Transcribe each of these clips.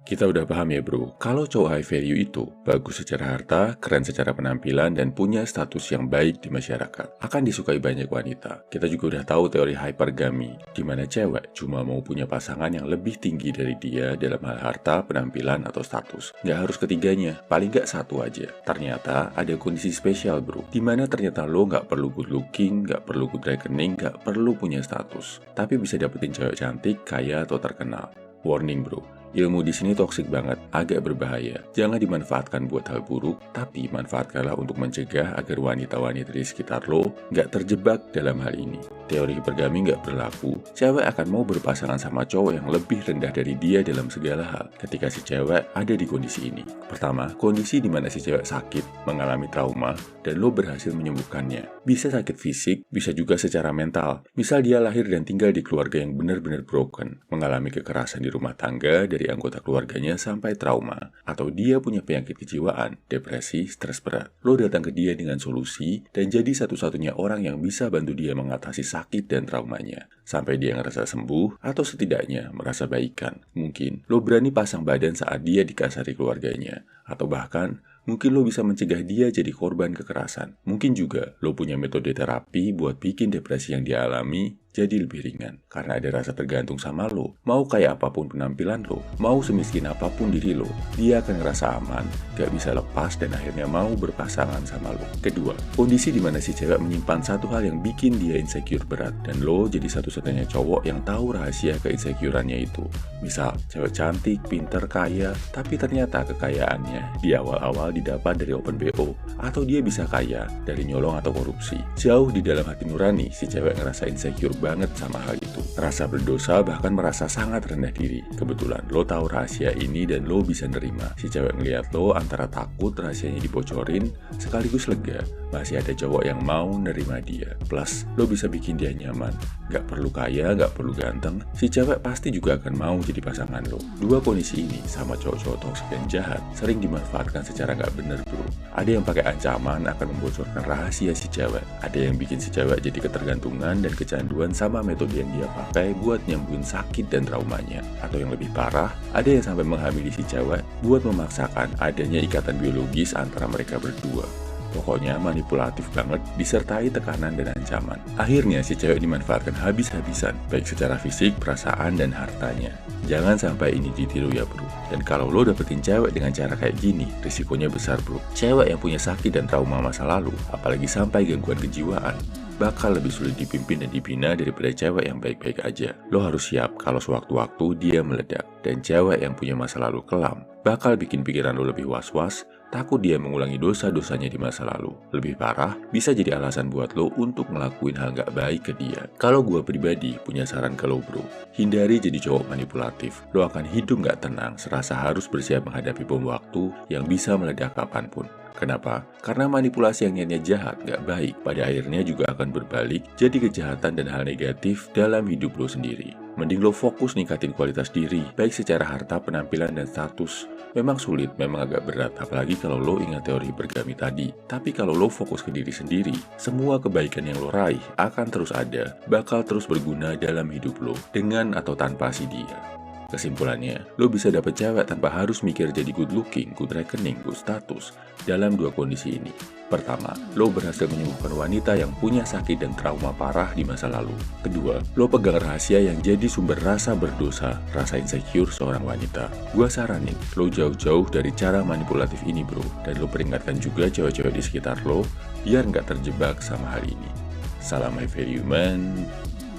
Kita udah paham ya bro, kalau cowok high value itu bagus secara harta, keren secara penampilan, dan punya status yang baik di masyarakat. Akan disukai banyak wanita. Kita juga udah tahu teori hypergamy, di mana cewek cuma mau punya pasangan yang lebih tinggi dari dia dalam hal harta, penampilan, atau status. Nggak harus ketiganya, paling nggak satu aja. Ternyata ada kondisi spesial bro, di mana ternyata lo nggak perlu good looking, nggak perlu good rekening, nggak perlu punya status. Tapi bisa dapetin cewek cantik, kaya, atau terkenal. Warning bro, ilmu di sini toksik banget, agak berbahaya. Jangan dimanfaatkan buat hal buruk, tapi manfaatkanlah untuk mencegah agar wanita-wanita di sekitar lo nggak terjebak dalam hal ini. Teori hipergami nggak berlaku, cewek akan mau berpasangan sama cowok yang lebih rendah dari dia dalam segala hal ketika si cewek ada di kondisi ini. Pertama, kondisi di mana si cewek sakit, mengalami trauma, dan lo berhasil menyembuhkannya. Bisa sakit fisik, bisa juga secara mental. Misal dia lahir dan tinggal di keluarga yang benar-benar broken, mengalami kekerasan di rumah tangga dari anggota keluarganya sampai trauma, atau dia punya penyakit kejiwaan, depresi, stres berat. Lo datang ke dia dengan solusi dan jadi satu-satunya orang yang bisa bantu dia mengatasi sakit dan traumanya sampai dia ngerasa sembuh atau setidaknya merasa baikan. Mungkin lo berani pasang badan saat dia dikasari keluarganya, atau bahkan mungkin lo bisa mencegah dia jadi korban kekerasan. Mungkin juga lo punya metode terapi buat bikin depresi yang dia alami jadi lebih ringan. Karena ada rasa tergantung sama lo. Mau kayak apapun penampilan lo, mau semiskin apapun diri lo, dia akan ngerasa aman, gak bisa lepas, dan akhirnya mau berpasangan sama lo. Kedua, kondisi dimana si cewek menyimpan satu hal yang bikin dia insecure berat, dan lo jadi satu-satunya cowok yang tahu rahasia keinsecurannya itu. Misal, cewek cantik, pinter, kaya, tapi ternyata kekayaannya di awal-awal didapat dari open BO, atau dia bisa kaya dari nyolong atau korupsi. Jauh di dalam hati nurani, si cewek ngerasa insecure banget sama hal itu. Rasa berdosa, bahkan merasa sangat rendah diri. Kebetulan lo tahu rahasia ini dan lo bisa nerima. Si cewek ngeliat lo antara takut rahasianya dibocorin sekaligus lega, masih ada cowok yang mau nerima dia. Plus, lo bisa bikin dia nyaman. Gak perlu kaya, gak perlu ganteng, si cewek pasti juga akan mau jadi pasangan lo. Dua kondisi ini sama cowok-cowok toksik dan jahat sering dimanfaatkan secara gak bener bro. Ada yang pakai ancaman akan membocorkan rahasia si cewek. Ada yang bikin si cewek jadi ketergantungan dan kecanduan sama metode yang dia pakai buat nyembuhin sakit dan traumanya. Atau yang lebih parah, ada yang sampai menghamili si cewek buat memaksakan adanya ikatan biologis antara mereka berdua. Pokoknya manipulatif banget, disertai tekanan dan ancaman. Akhirnya si cewek dimanfaatkan habis-habisan, baik secara fisik, perasaan, dan hartanya. Jangan sampai ini ditiru ya bro. Dan kalau lo dapetin cewek dengan cara kayak gini, risikonya besar bro. Cewek yang punya sakit dan trauma masa lalu, apalagi sampai gangguan kejiwaan, bakal lebih sulit dipimpin dan dibina daripada cewek yang baik-baik aja. Lo harus siap kalau sewaktu-waktu dia meledak. Dan cewek yang punya masa lalu kelam bakal bikin pikiran lo lebih was-was, takut dia mengulangi dosa-dosanya di masa lalu. Lebih parah, bisa jadi alasan buat lo untuk ngelakuin hal gak baik ke dia. Kalau gue pribadi punya saran ke lo bro, hindari jadi cowok manipulatif. Lo akan hidup gak tenang, serasa harus bersiap menghadapi bom waktu yang bisa meledak kapanpun. Kenapa? Karena manipulasi yang niatnya jahat, gak baik, pada akhirnya juga akan berbalik jadi kejahatan dan hal negatif dalam hidup lo sendiri. Mending lo fokus ningkatin kualitas diri, baik secara harta, penampilan, dan status. Memang sulit, memang agak berat, apalagi kalau lo ingat teori hipergami tadi. Tapi kalau lo fokus ke diri sendiri, semua kebaikan yang lo raih akan terus ada, bakal terus berguna dalam hidup lo, dengan atau tanpa si dia. Kesimpulannya, lo bisa dapet cewek tanpa harus mikir jadi good looking, good rekening, good status dalam dua kondisi ini. Pertama, lo berhasil menyembuhkan wanita yang punya sakit dan trauma parah di masa lalu. Kedua, lo pegang rahasia yang jadi sumber rasa berdosa, rasa insecure seorang wanita. Gua saranin, lo jauh-jauh dari cara manipulatif ini bro, dan lo peringatkan juga cewek-cewek di sekitar lo, biar nggak terjebak sama hal ini. Salam high value man,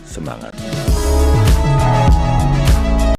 semangat!